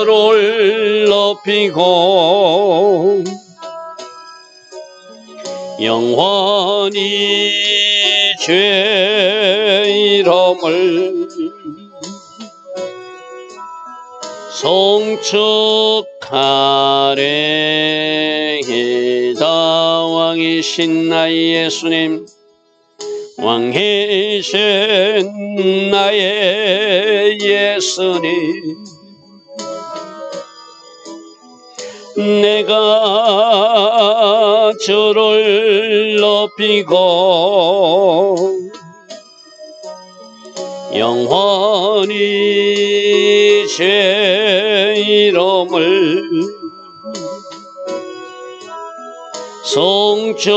주를 높이고 영원히 죄 이름을 송축하래이다. 왕이신 나의 예수님, 왕이신 나의 예수님, 내가 주를 높이고 영원히 제 이름을 송축하리이다.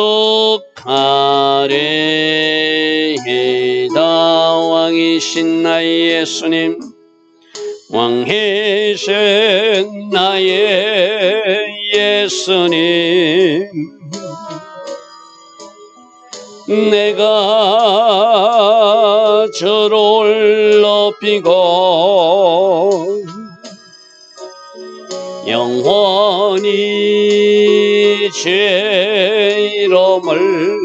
왕이신 나의 예수님, 왕이신 나의 예수님, 내가 주를 높이고 영원히 제 이름을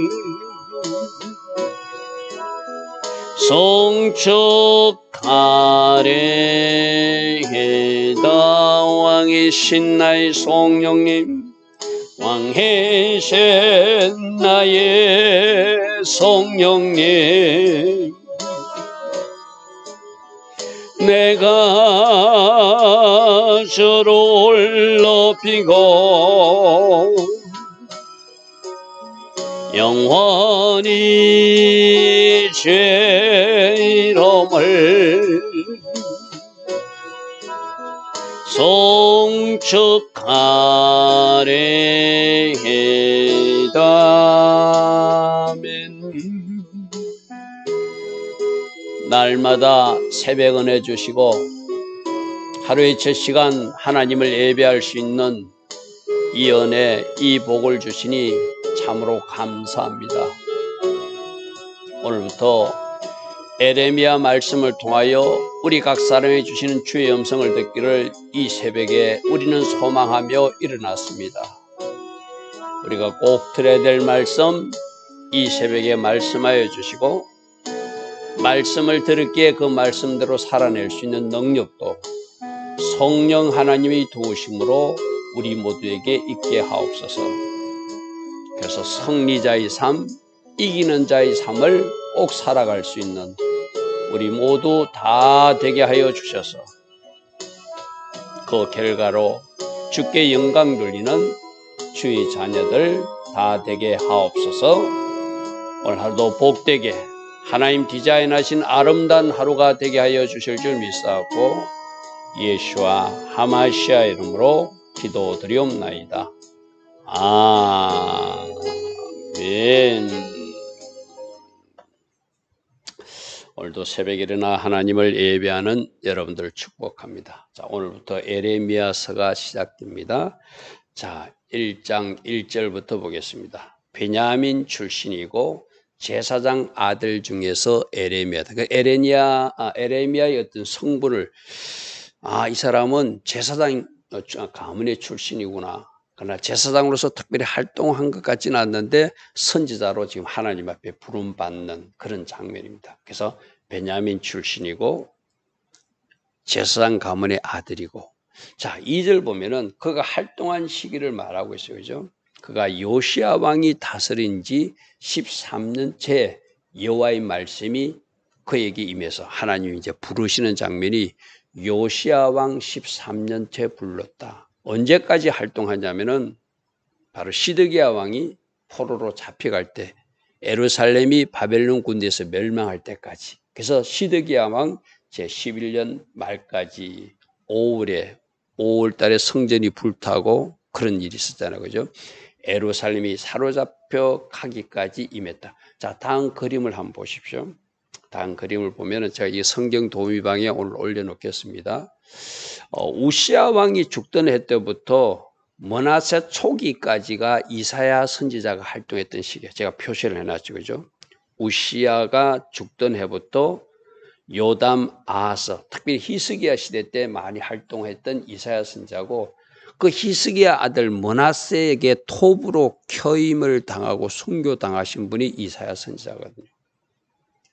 송축하리이다. 왕이신 나의 성령님, 왕이신 나의 성령님, 내가 주를 높이고 영원히 제 이름을 송축하리이다. 아멘. 날마다 새벽 은혜 주시고 하루에 첫 시간 하나님을 예배할 수 있는 이 은혜, 이 복을 주시니 참으로 감사합니다. 오늘부터 에레미야 말씀을 통하여 우리 각 사람이 주시는 주의 음성을 듣기를 이 새벽에 우리는 소망하며 일어났습니다. 우리가 꼭 들어야 될 말씀, 이 새벽에 말씀하여 주시고 말씀을 들을기에 그 말씀대로 살아낼 수 있는 능력도 성령 하나님이 도우심으로 우리 모두에게 있게 하옵소서. 그래서 승리자의 삶, 이기는 자의 삶을 꼭 살아갈 수 있는 우리 모두 다 되게 하여 주셔서 그 결과로 주께 영광 돌리는 주의 자녀들 다 되게 하옵소서. 오늘 하루도 복되게 하나님 디자인하신 아름다운 하루가 되게 하여 주실 줄 믿사옵고 예수와 하마시아 이름으로 기도드리옵나이다. 아멘. 오늘도 새벽에 일어나 하나님을 예배하는 여러분들을 축복합니다. 자, 오늘부터 에레미야서가 시작됩니다. 자, 1장 1절부터 보겠습니다. 베냐민 출신이고 제사장 아들 중에서 에레미야다. 그 에레미야의 어떤 성분을 이 사람은 제사장 가문의 출신이구나. 그러나 제사장으로서 특별히 활동한 것 같지는 않는데 선지자로 지금 하나님 앞에 부름받는 그런 장면입니다. 그래서 베냐민 출신이고 제사장 가문의 아들이고, 자 2절 보면은 그가 활동한 시기를 말하고 있어요. 그죠? 그가 요시야 왕이 다스린 지 13년째 여호와의 말씀이 그에게 임해서 하나님이 이제 부르시는 장면이 요시야 왕 13년째 불렀다. 언제까지 활동하냐면은 바로 시드기야 왕이 포로로 잡혀갈 때, 예루살렘이 바벨론 군대에서 멸망할 때까지. 그래서 시드기야 왕 제11년 말까지 5월달에 성전이 불타고 그런 일이 있었잖아요. 그죠? 예루살렘이 사로잡혀 가기까지 임했다. 자, 다음 그림을 한번 보십시오. 다음 그림을 보면은 제가 이 성경 도우미방에 오늘 올려놓겠습니다. 우시야 왕이 죽던 해 때부터 므낫세 초기까지가 이사야 선지자가 활동했던 시기예요. 제가 표시를 해놨죠, 그죠? 우시야가 죽던 해부터 요담, 아하스, 특별히 히스기야 시대 때 많이 활동했던 이사야 선지자고 그 히스기야 아들 므낫세에게 톱으로 켜임을 당하고 순교당하신 분이 이사야 선지자거든요.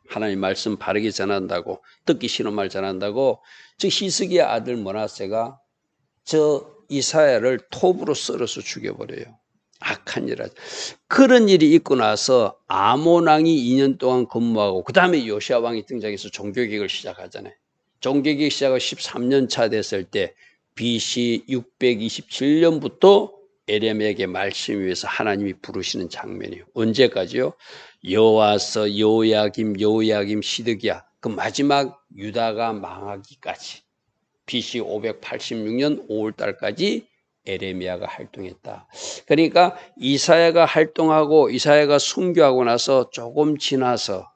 하나님 말씀 바르게 전한다고 듣기 싫은 말 전한다고 저 히스기야 아들 므낫세가 저 이사야를 톱으로 썰어서 죽여버려요. 악한 일 하죠. 그런 일이 있고 나서 아몬 왕이 2년 동안 근무하고 그 다음에 요시야 왕이 등장해서 종교개혁을 시작하잖아요. 종교개혁 시작하고 13년 차 됐을 때 BC 627년부터 에레미야에게 말씀 위해서 하나님이 부르시는 장면이에요. 언제까지요? 여호와서 요야김 시드기야 그 마지막 유다가 망하기까지 BC 586년 5월 달까지 에레미야가 활동했다. 그러니까 이사야가 활동하고 이사야가 순교하고 나서 조금 지나서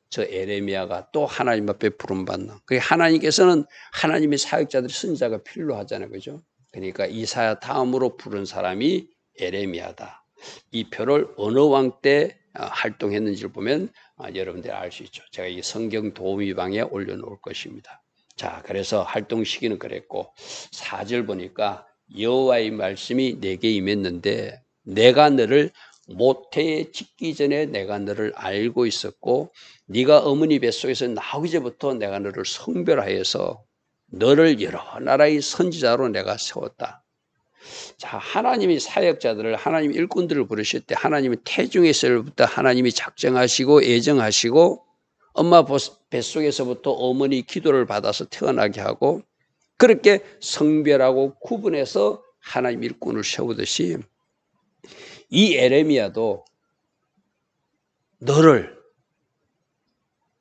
저 에레미야가 또 하나님 앞에 부름받는. 그 하나님께서는 하나님의 사역자들이 선지자가 필요하잖아요. 그죠? 그러니까 이사야 다음으로 부른 사람이 에레미야다. 이 표를 어느 왕 때 활동했는지를 보면 여러분들이 알 수 있죠. 제가 이 성경 도우미방에 올려놓을 것입니다. 자, 그래서 활동 시기는 그랬고 4절 보니까 여호와의 말씀이 내게 임했는데 내가 너를 모태에 짓기 전에 내가 너를 알고 있었고 네가 어머니 뱃속에서 나오기 전부터 내가 너를 성별하여서 너를 여러 나라의 선지자로 내가 세웠다. 자, 하나님이 사역자들을 하나님 일꾼들을 부르실 때 하나님은 태중에서부터 하나님이 작정하시고 예정하시고 엄마 뱃속에서부터 어머니 기도를 받아서 태어나게 하고 그렇게 성별하고 구분해서 하나님 일꾼을 세우듯이 이 에레미야도 너를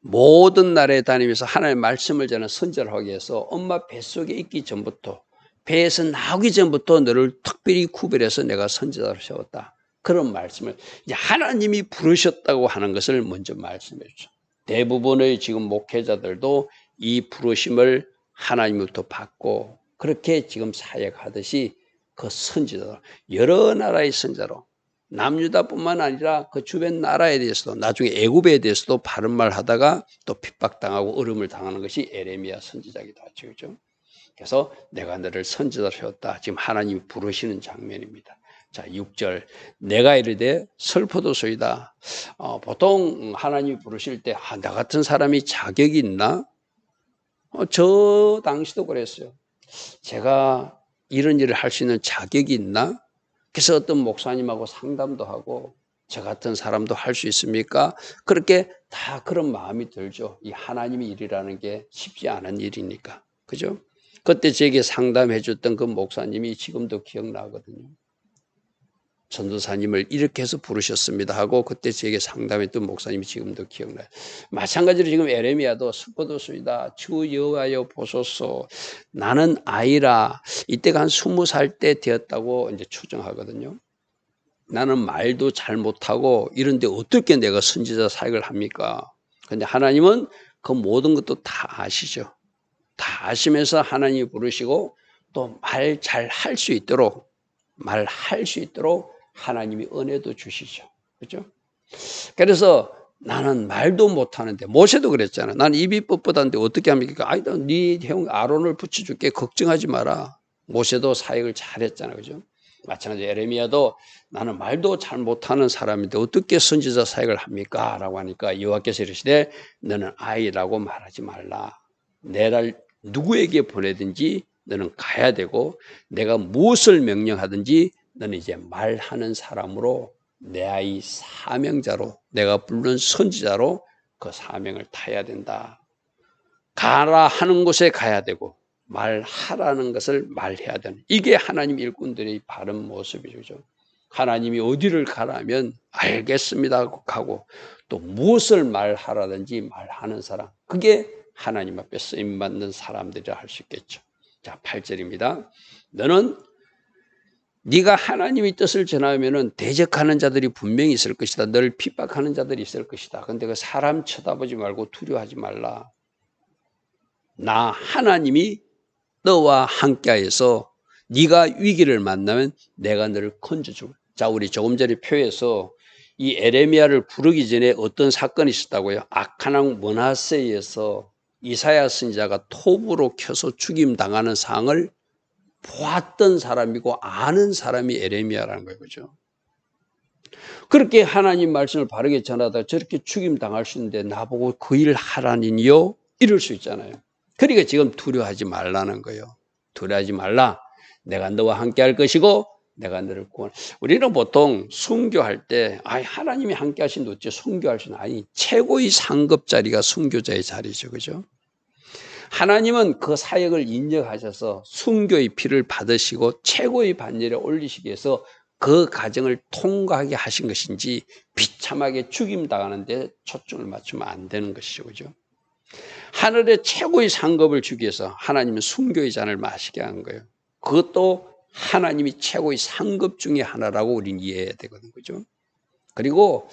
모든 나라에 다니면서 하나님의 말씀을 전하는 선지자를 하기 위해서 엄마 뱃속에 있기 전부터 배에서 나오기 전부터 너를 특별히 구별해서 내가 선지자로 세웠다. 그런 말씀을 이제 하나님이 부르셨다고 하는 것을 먼저 말씀해 주죠. 대부분의 지금 목회자들도 이 부르심을 하나님부터 받고 그렇게 지금 사역하듯이 그 선지자로 여러 나라의 선지자로 남유다뿐만 아니라 그 주변 나라에 대해서도 나중에 애굽에 대해서도 바른 말 하다가 또 핍박당하고 어려움을 당하는 것이 에레미야 선지자이기도 하죠. 그렇죠? 그래서 내가 너를 선지자로 세웠다. 지금 하나님이 부르시는 장면입니다. 자, 6절 내가 이르되 슬퍼도소이다. 보통 하나님이 부르실 때 나 같은 사람이 자격이 있나? 저 당시도 그랬어요. 제가 이런 일을 할 수 있는 자격이 있나? 그래서 어떤 목사님하고 상담도 하고 저 같은 사람도 할 수 있습니까? 그렇게 다 그런 마음이 들죠. 이 하나님의 일이라는 게 쉽지 않은 일이니까. 그죠? 그때 제게 상담해 줬던 그 목사님이 지금도 기억나거든요. 전도사님을 이렇게 해서 부르셨습니다 하고 그때 제게 상담했던 목사님이 지금도 기억나요. 마찬가지로 지금 에레미야도 슬퍼도소이다. 주 여호와여 보소서. 나는 아이라. 이때가 한 20살 때 되었다고 이제 추정하거든요. 나는 말도 잘 못하고 이런데 어떻게 내가 선지자 사역을 합니까? 근데 하나님은 그 모든 것도 다 아시죠. 다 아시면서 하나님이 부르시고 또 말 잘 할 수 있도록 하나님이 은혜도 주시죠. 그렇죠? 그래서 나는 말도 못하는데 모세도 그랬잖아. 나는 입이 뻣뻣한데 어떻게 합니까? 아니다, 네 형 아론을 붙여줄게. 걱정하지 마라. 모세도 사역을 잘했잖아. 그죠? 마찬가지로 에레미야도 나는 말도 잘 못하는 사람인데 어떻게 선지자 사역을 합니까? 라고 하니까 여호와께서 이르시되 너는 아이라고 말하지 말라. 내를 누구에게 보내든지 너는 가야 되고 내가 무엇을 명령하든지 너는 이제 말하는 사람으로 내 아이 사명자로 내가 부른 선지자로 그 사명을 타야 된다. 가라 하는 곳에 가야 되고 말하라는 것을 말해야 되는 이게 하나님 일꾼들의 바른 모습이죠. 하나님이 어디를 가라면 알겠습니다 하고 가고 또 무엇을 말하라든지 말하는 사람 그게 하나님 앞에 쓰임받는 사람들이라 할 수 있겠죠. 자, 8절입니다. 너는 네가 하나님의 뜻을 전하면은 대적하는 자들이 분명히 있을 것이다. 너를 핍박하는 자들이 있을 것이다. 그런데 그 사람 쳐다보지 말고 두려워하지 말라. 나 하나님이 너와 함께하여서 네가 위기를 만나면 내가 너를 건져줄. 자, 우리 조금 전에 표에서 이 에레미야를 부르기 전에 어떤 사건이 있었다고요? 악한 왕 므낫세에서 이사야 선지자가 톱으로 켜서 죽임당하는 상황을 보았던 사람이고 아는 사람이 에레미야라는 거예요. 그죠? 그렇게 하나님 말씀을 바르게 전하다가 저렇게 죽임당할 수 있는데 나보고 그 일 하라니요? 이럴 수 있잖아요. 그러니까 지금 두려워하지 말라는 거예요. 두려워하지 말라. 내가 너와 함께 할 것이고 내가 너를 구원. 우리는 보통 순교할 때 하나님이 함께 하신데 어째 순교할 수는 아니 최고의 상급 자리가 순교자의 자리죠. 그죠? 하나님은 그 사역을 인정하셔서 순교의 피를 받으시고 최고의 반열에 올리시기 위해서 그 과정을 통과하게 하신 것인지 비참하게 죽임당하는데 초점을 맞추면 안 되는 것이죠. 그죠? 하늘의 최고의 상급을 주기 위해서 하나님은 순교의 잔을 마시게 한 거예요. 그것도 하나님이 최고의 상급 중에 하나라고 우리는 이해해야 되거든요. 그죠? 그리고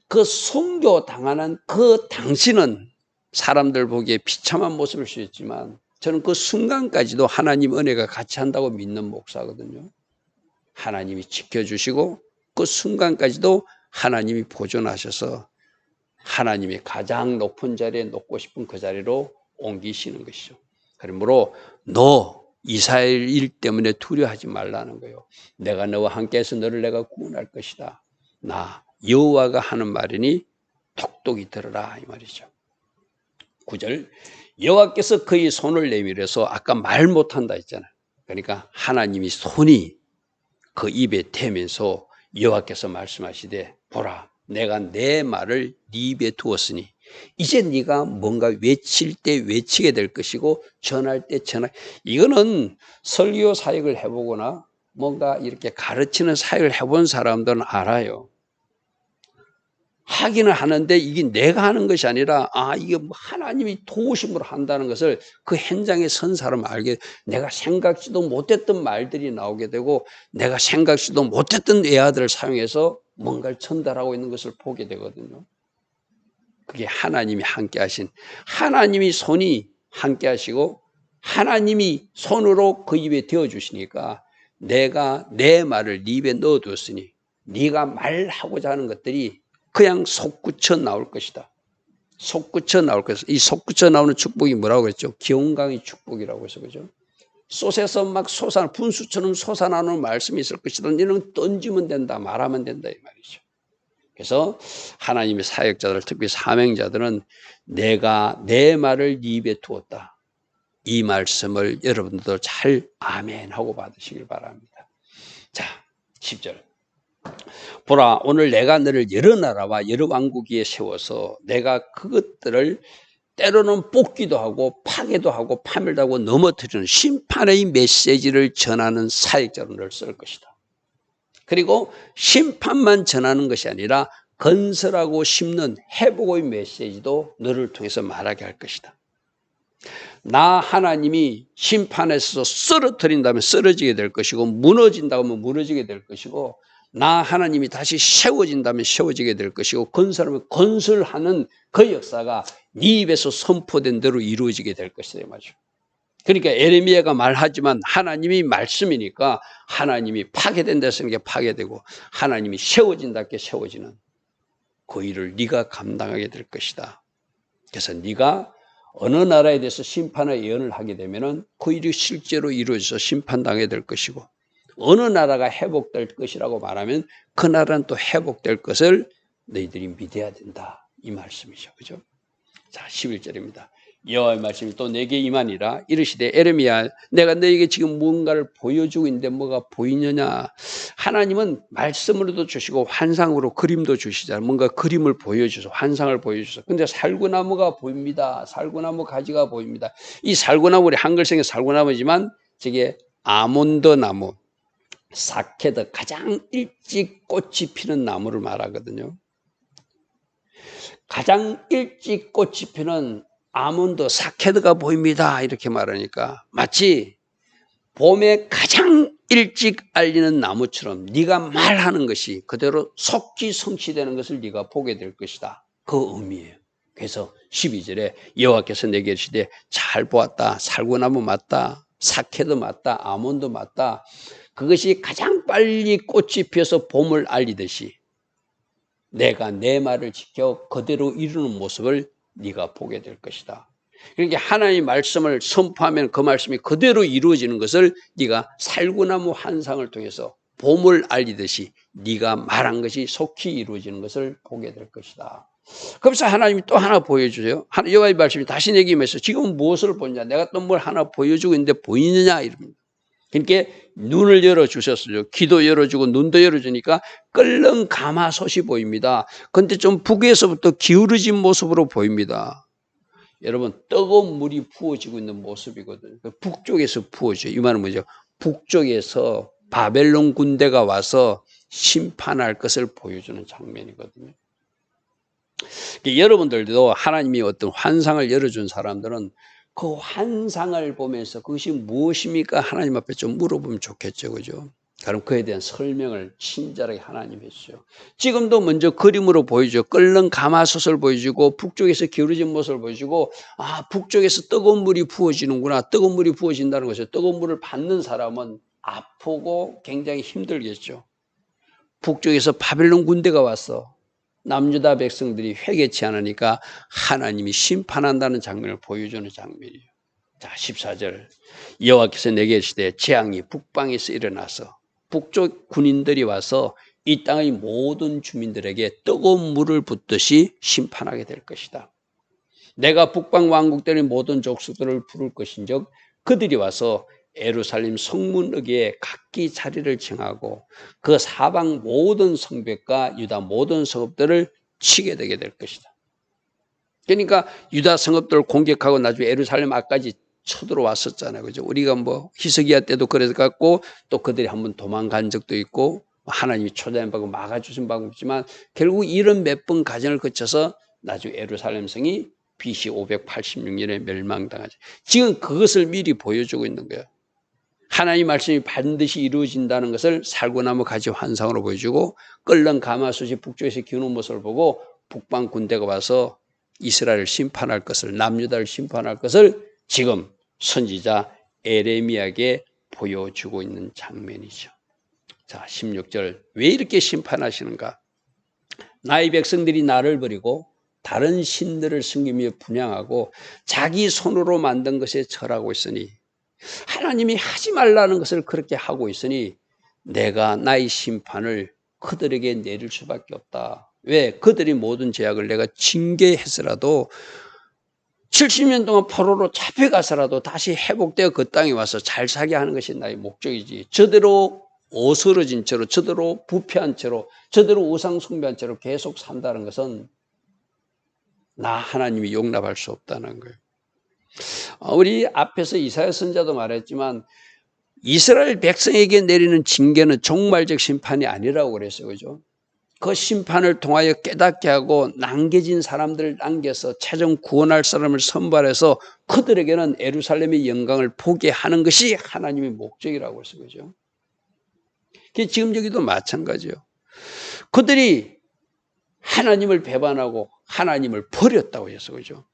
그 순교 당하는 그 당신은 사람들 보기에 비참한 모습일 수 있지만 저는 그 순간까지도 하나님 은혜가 같이 한다고 믿는 목사거든요. 하나님이 지켜주시고 그 순간까지도 하나님이 보존하셔서 하나님이 가장 높은 자리에 놓고 싶은 그 자리로 옮기시는 것이죠. 그러므로 너 이스라엘 일 때문에 두려워하지 말라는 거예요. 내가 너와 함께해서 너를 내가 구원할 것이다. 나 여호와가 하는 말이니 똑똑히 들으라 이 말이죠. 9절 여호와께서 그의 손을 내밀어서 아까 말 못한다 했잖아요. 그러니까 하나님이 손이 그 입에 대면서 여호와께서 말씀하시되 보라 내가 내 말을 네 입에 두었으니 이제 네가 뭔가 외칠 때 외치게 될 것이고 전할 때 전할. 이거는 설교 사역을 해보거나 뭔가 이렇게 가르치는 사역을 해본 사람들은 알아요. 하기는 하는데 이게 내가 하는 것이 아니라 이게 하나님이 도우심으로 한다는 것을 그 현장에 선 사람은 알게 내가 생각지도 못했던 말들이 나오게 되고 내가 생각지도 못했던 외아들을 사용해서 뭔가를 전달하고 있는 것을 보게 되거든요. 그게 하나님이 함께 하신 하나님이 손이 함께 하시고 하나님이 손으로 그 입에 대어주시니까 내가 내 말을 네 입에 넣어두었으니 네가 말하고자 하는 것들이 그냥 솟구쳐 나올 것이다. 솟구쳐 나올 것이다. 이 솟구쳐 나오는 축복이 뭐라고 그랬죠? 기온강의 축복이라고 해서 그죠? 쏟에서 막 분수처럼 솟아나오는 말씀이 있을 것이다. 이는 던지면 된다. 말하면 된다 이 말이죠. 그래서 하나님의 사역자들 특히 사명자들은 내가 내 말을 네 입에 두었다. 이 말씀을 여러분들도 잘 아멘 하고 받으시길 바랍니다. 자 10절 보라 오늘 내가 너를 여러 나라와 여러 왕국 위에 세워서 내가 그것들을 때로는 뽑기도 하고 파괴도 하고 파멸도 하고 넘어뜨리는 심판의 메시지를 전하는 사역자로 너를 쓸 것이다. 그리고 심판만 전하는 것이 아니라 건설하고 심는 회복의 메시지도 너를 통해서 말하게 할 것이다. 나 하나님이 심판에서 쓰러뜨린다면 쓰러지게 될 것이고 무너진다고 하면 무너지게 될 것이고 나 하나님이 다시 세워진다면 세워지게 될 것이고 건설하면 건설하는 그 역사가 네 입에서 선포된 대로 이루어지게 될 것이다 말이죠. 그러니까 에레미야가 말하지만 하나님이 말씀이니까 하나님이 파괴된다 했으니 파괴되고 하나님이 세워진다 했게 세워지는 그 일을 네가 감당하게 될 것이다. 그래서 네가 어느 나라에 대해서 심판의 예언을 하게 되면은 그 일이 실제로 이루어져서 심판당하게 될 것이고 어느 나라가 회복될 것이라고 말하면 그 나라는 또 회복될 것을 너희들이 믿어야 된다. 이 말씀이죠. 그죠? 자, 11절입니다. 여호와의 말씀이 또 내게 임하니라 이르시되 에레미야 내가 너에게 지금 무언가를 보여주고 있는데 뭐가 보이느냐. 하나님은 말씀으로도 주시고 환상으로 그림도 주시잖아요. 뭔가 그림을 보여주셔서 환상을 보여주셔서 근데 살구나무가 보입니다. 살구나무 가지가 보입니다. 이 살구나무 우리 한글성의 살구나무지만 저게 아몬드 나무 사케드 가장 일찍 꽃이 피는 나무를 말하거든요. 가장 일찍 꽃이 피는 아몬드 사케드가 보입니다. 이렇게 말하니까 마치 봄에 가장 일찍 알리는 나무처럼 네가 말하는 것이 그대로 속기성취되는 것을 네가 보게 될 것이다. 그 의미예요. 그래서 12절에 여호와께서 내게 이르시되 잘 보았다. 살구나무 맞다. 사케드 맞다. 아몬드 맞다. 그것이 가장 빨리 꽃이 피어서 봄을 알리듯이 내가 내 말을 지켜 그대로 이루는 모습을 네가 보게 될 것이다. 그러니까 하나님의 말씀을 선포하면 그 말씀이 그대로 이루어지는 것을 네가 살구나무 환상을 통해서 봄을 알리듯이 네가 말한 것이 속히 이루어지는 것을 보게 될 것이다. 그래서 하나님이 또 하나 보여주세요. 여호와의 말씀이 다시 내게 임해서 지금 무엇을 보냐? 내가 또 뭘 하나 보여주고 있는데 보이느냐? 이럽니다. 그러니까 눈을 열어주셨어요. 귀도 열어주고 눈도 열어주니까 끓는 가마솥이 보입니다. 그런데 좀 북에서부터 기울어진 모습으로 보입니다. 여러분, 뜨거운 물이 부어지고 있는 모습이거든요. 북쪽에서 부어져요. 이 말은 뭐죠? 북쪽에서 바벨론 군대가 와서 심판할 것을 보여주는 장면이거든요. 여러분들도 하나님이 어떤 환상을 열어준 사람들은 그 환상을 보면서 그것이 무엇입니까? 하나님 앞에 좀 물어보면 좋겠죠. 그죠? 그럼 그에 대한 설명을 친절하게 하나님이 해주죠. 지금도 먼저 그림으로 보여줘. 끓는 가마솥을 보여주고 북쪽에서 기울어진 모습을 보여주고 아, 북쪽에서 뜨거운 물이 부어지는구나. 뜨거운 물이 부어진다는 것이죠. 뜨거운 물을 받는 사람은 아프고 굉장히 힘들겠죠. 북쪽에서 바벨론 군대가 왔어. 남유다 백성들이 회개치 않으니까 하나님이 심판한다는 장면을 보여주는 장면이에요. 자, 14절. 여호와께서 내게 이르시되 재앙이 북방에서 일어나서 북쪽 군인들이 와서 이 땅의 모든 주민들에게 뜨거운 물을 붓듯이 심판하게 될 것이다. 내가 북방 왕국들의 모든 족속들을 부를 것인즉 그들이 와서 예루살렘 성문에게 각기 자리를 정하고 그 사방 모든 성벽과 유다 모든 성읍들을 치게 되게 될 것이다. 그러니까 유다 성읍들을 공격하고 나중에 예루살렘 앞까지 쳐들어왔었잖아요. 그죠? 우리가 뭐 히스기야 때도 그래서 갖고 또 그들이 한번 도망간 적도 있고 하나님이 초대하고 막아주신 방법이 있지만 결국 이런 몇 번 과정을 거쳐서 나중에 예루살렘 성이 BC 586년에 멸망당하죠. 지금 그것을 미리 보여주고 있는 거예요. 하나님 말씀이 반드시 이루어진다는 것을 살구나무 가지 환상으로 보여주고 끓는 가마솥이 북쪽에서 기우는 모습을 보고 북방 군대가 와서 이스라엘을 심판할 것을 남유다를 심판할 것을 지금 선지자 에레미야에게 보여주고 있는 장면이죠. 자, 16절. 왜 이렇게 심판하시는가? 나의 백성들이 나를 버리고 다른 신들을 섬기며 분향하고 자기 손으로 만든 것에 절하고 있으니 하나님이 하지 말라는 것을 그렇게 하고 있으니 내가 나의 심판을 그들에게 내릴 수밖에 없다. 왜? 그들이 모든 죄악을 내가 징계해서라도 70년 동안 포로로 잡혀가서라도 다시 회복되어 그 땅에 와서 잘 살게 하는 것이 나의 목적이지. 저대로 어스러진 채로, 저대로 부패한 채로, 저대로 우상 숭배한 채로 계속 산다는 것은 나 하나님이 용납할 수 없다는 거예요. 우리 앞에서 이사야 선지자도 말했지만 이스라엘 백성에게 내리는 징계는 종말적 심판이 아니라고 그랬어요. 그죠? 그 심판을 통하여 깨닫게 하고 남겨진 사람들을 남겨서 최종 구원할 사람을 선발해서 그들에게는 예루살렘의 영광을 보게 하는 것이 하나님의 목적이라고 했어요. 그죠? 지금 여기도 마찬가지예요. 그들이 하나님을 배반하고 하나님을 버렸다고 해서 그죠?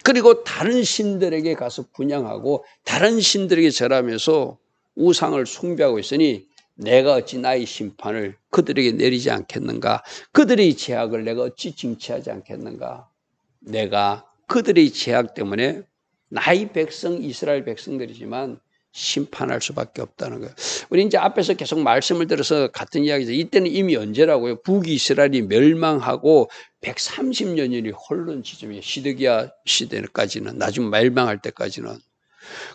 그리고 다른 신들에게 가서 분향하고 다른 신들에게 절하면서 우상을 숭배하고 있으니 내가 어찌 나의 심판을 그들에게 내리지 않겠는가? 그들의 죄악을 내가 어찌 징치하지 않겠는가? 내가 그들의 죄악 때문에 나의 백성 이스라엘 백성들이지만 심판할 수밖에 없다는 거예요. 우리 이제 앞에서 계속 말씀을 들어서 같은 이야기죠. 이때는 이미 언제라고요? 북이스라엘이 멸망하고 130년이 흐른 지점이에요. 시드기야 시대까지는, 나중 멸망할 때까지는.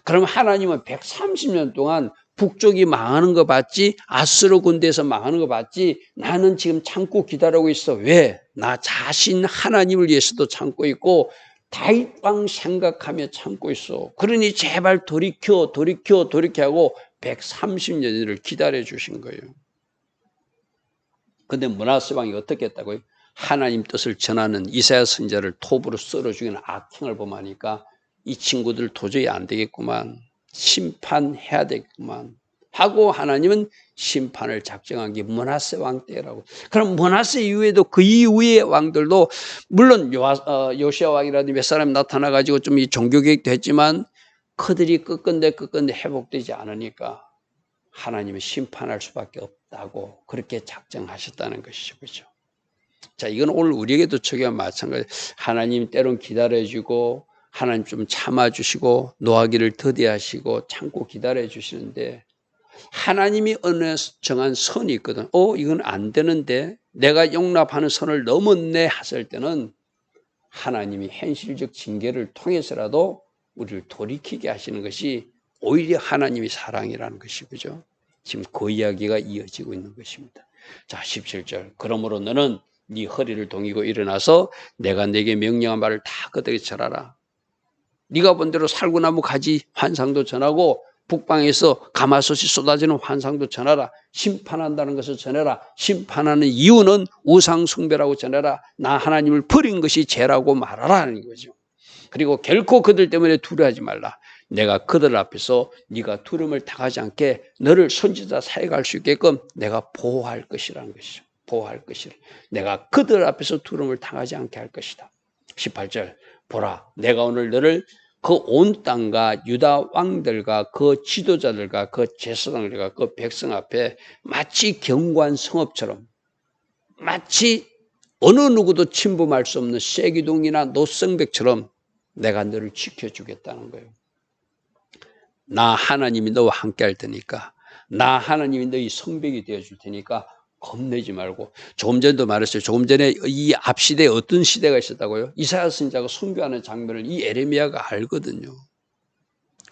그럼 하나님은 130년 동안 북쪽이 망하는 거 봤지? 아수르 군대에서 망하는 거 봤지? 나는 지금 참고 기다리고 있어. 왜? 나 자신 하나님을 위해서도 참고 있고 다윗 왕 생각하며 참고 있어. 그러니 제발 돌이켜 하고 130년을 기다려 주신 거예요. 근데 므낫세 왕이 어떻게 했다고요? 하나님 뜻을 전하는 이사야 선지자를 톱으로 썰어 죽이는 악행을 범하니까 이 친구들 도저히 안 되겠구만. 심판해야 되겠구만. 하고 하나님은 심판을 작정한 게 므낫세 왕 때라고. 그럼 므낫세 이후에도 그 이후의 왕들도 물론 요시야 왕이라든지 몇 사람이 나타나가지고 좀 이 종교개혁도 했지만 그들이 끝건데 회복되지 않으니까 하나님은 심판할 수밖에 없다고 그렇게 작정하셨다는 것이죠. 그렇죠? 자, 이건 오늘 우리에게도 적용한 마찬가지. 하나님 때론 기다려주고 하나님 좀 참아주시고 노하기를 더디하시고 참고 기다려주시는데 하나님이 어느 정한 선이 있거든. 이건 안 되는데 내가 용납하는 선을 넘었네 했을 때는 하나님이 현실적 징계를 통해서라도 우리를 돌이키게 하시는 것이 오히려 하나님의 사랑이라는 것이 그죠? 지금 그 이야기가 이어지고 있는 것입니다. 자, 17절. 그러므로 너는 네 허리를 동이고 일어나서 내가 네게 명령한 말을 다 그들에게 전하라. 네가 본 대로 살구나무 가지 환상도 전하고 북방에서 가마솥이 쏟아지는 환상도 전하라. 심판한다는 것을 전해라. 심판하는 이유는 우상 숭배라고 전해라. 나 하나님을 버린 것이 죄라고 말하라는 거죠. 그리고 결코 그들 때문에 두려워하지 말라. 내가 그들 앞에서 네가 두려움을 당하지 않게 너를 선지자 사역할 수 있게끔 내가 보호할 것이라는 것이죠. 보호할 것이라. 내가 그들 앞에서 두려움을 당하지 않게 할 것이다. 18절. 보라, 내가 오늘 너를 그 온 땅과 유다 왕들과 그 지도자들과 그 제사장들과 그 백성 앞에 마치 견고한 성읍처럼 마치 어느 누구도 침범할 수 없는 쇠기둥이나 노성벽처럼 내가 너를 지켜주겠다는 거예요. 나 하나님이 너와 함께 할 테니까, 나 하나님이 너희 성벽이 되어줄 테니까 겁내지 말고. 조금 전에도 말했어요. 조금 전에 이 앞시대에 어떤 시대가 있었다고요? 이사야 선지자가 순교하는 장면을 이 에레미야가 알거든요.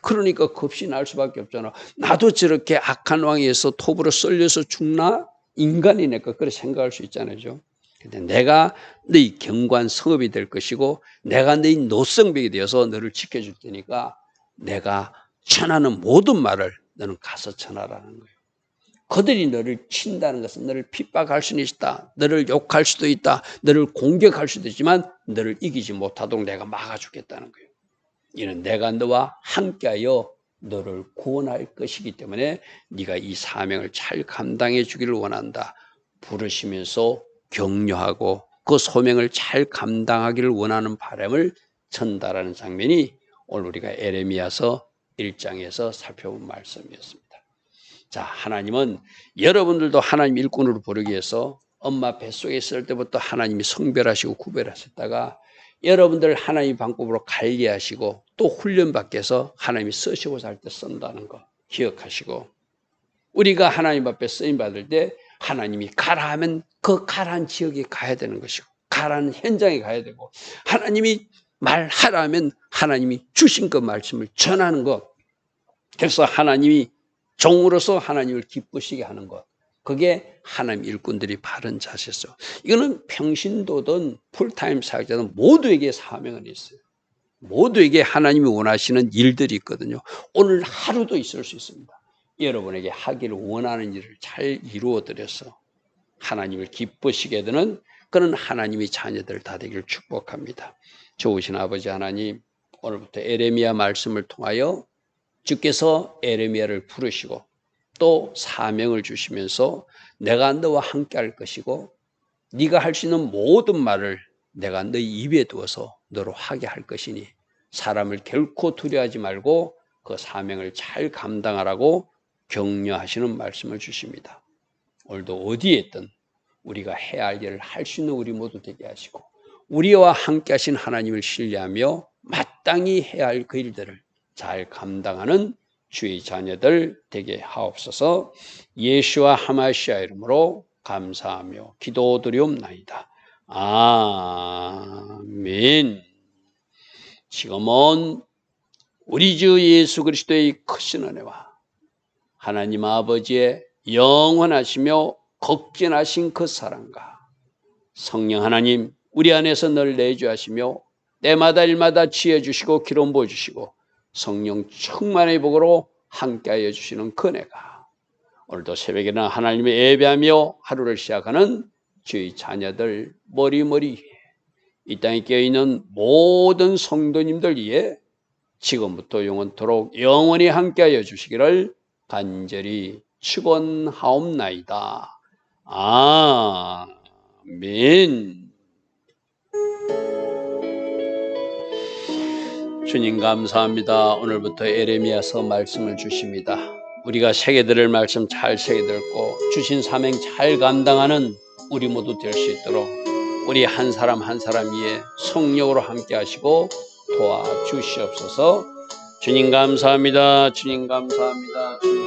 그러니까 겁이 날 수밖에 없잖아. 나도 저렇게 악한 왕에서 톱으로 썰려서 죽나? 인간이니까 그렇게 생각할 수 있잖아요. 근데 내가 너희 견고한 성읍이 될 것이고 내가 너희 노성벽이 되어서 너를 지켜줄 테니까 내가 전하는 모든 말을 너는 가서 전하라는 거예요. 그들이 너를 친다는 것은 너를 핍박할 수는 있다. 너를 욕할 수도 있다. 너를 공격할 수도 있지만 너를 이기지 못하도록 내가 막아주겠다는 거예요. 이는 내가 너와 함께하여 너를 구원할 것이기 때문에 네가 이 사명을 잘 감당해 주기를 원한다. 부르시면서 격려하고 그 소명을 잘 감당하기를 원하는 바람을 전달하는 장면이 오늘 우리가 에레미야서 1장에서 살펴본 말씀이었습니다. 자, 하나님은 여러분들도 하나님 일꾼으로 부르기 위해서 엄마 뱃속에 있을 때부터 하나님이 성별하시고 구별하셨다가 여러분들 하나님 방법으로 관리하시고 또 훈련받게 해서 하나님이 쓰시고자 할 때 쓴다는 거 기억하시고, 우리가 하나님 앞에 쓰임받을 때 하나님이 가라 하면 그 가라한 지역에 가야 되는 것이고 가라한 현장에 가야 되고, 하나님이 말하라 하면 하나님이 주신 그 말씀을 전하는 것. 그래서 하나님이 종으로서 하나님을 기쁘시게 하는 것. 그게 하나님 일꾼들이 바른 자세죠. 이거는 평신도든 풀타임 사역자든 모두에게 사명은 있어요. 모두에게 하나님이 원하시는 일들이 있거든요. 오늘 하루도 있을 수 있습니다. 여러분에게 하기를 원하는 일을 잘 이루어드려서 하나님을 기쁘시게 되는 그런 하나님의 자녀들 다 되기를 축복합니다. 좋으신 아버지 하나님, 오늘부터 에레미야 말씀을 통하여 주께서 에레미야를 부르시고 또 사명을 주시면서 내가 너와 함께 할 것이고 네가 할 수 있는 모든 말을 내가 너희 입에 두어서 너로 하게 할 것이니 사람을 결코 두려워하지 말고 그 사명을 잘 감당하라고 격려하시는 말씀을 주십니다. 오늘도 어디에 있든 우리가 해야 할 일을 할 수 있는 우리 모두 되게 하시고 우리와 함께 하신 하나님을 신뢰하며 마땅히 해야 할 그 일들을 잘 감당하는 주의 자녀들 되게 하옵소서. 예수와 하마시아 이름으로 감사하며 기도드리옵나이다. 아멘. 지금은 우리 주 예수 그리스도의 크신 은혜와 하나님 아버지의 영원하시며 극진하신 그 사랑과 성령 하나님 우리 안에서 늘 내주하시며 때마다 일마다 지혜 주시고 기름 부어 주시고 성령 충만의 복으로 함께하여 주시는 그네가 오늘도 새벽에는 하나님의 예배하며 하루를 시작하는 주의 자녀들 머리머리 위에 이 땅에 깨어있는 모든 성도님들 위에 지금부터 영원토록 영원히 함께하여 주시기를 간절히 축원하옵나이다. 아멘. 주님 감사합니다. 오늘부터 에레미야서 말씀을 주십니다. 우리가 새겨들을 말씀 잘 새겨들고 주신 사명 잘 감당하는 우리 모두 될 수 있도록 우리 한 사람 한 사람 위에 성령으로 함께 하시고 도와주시옵소서. 주님 감사합니다. 주님 감사합니다. 주님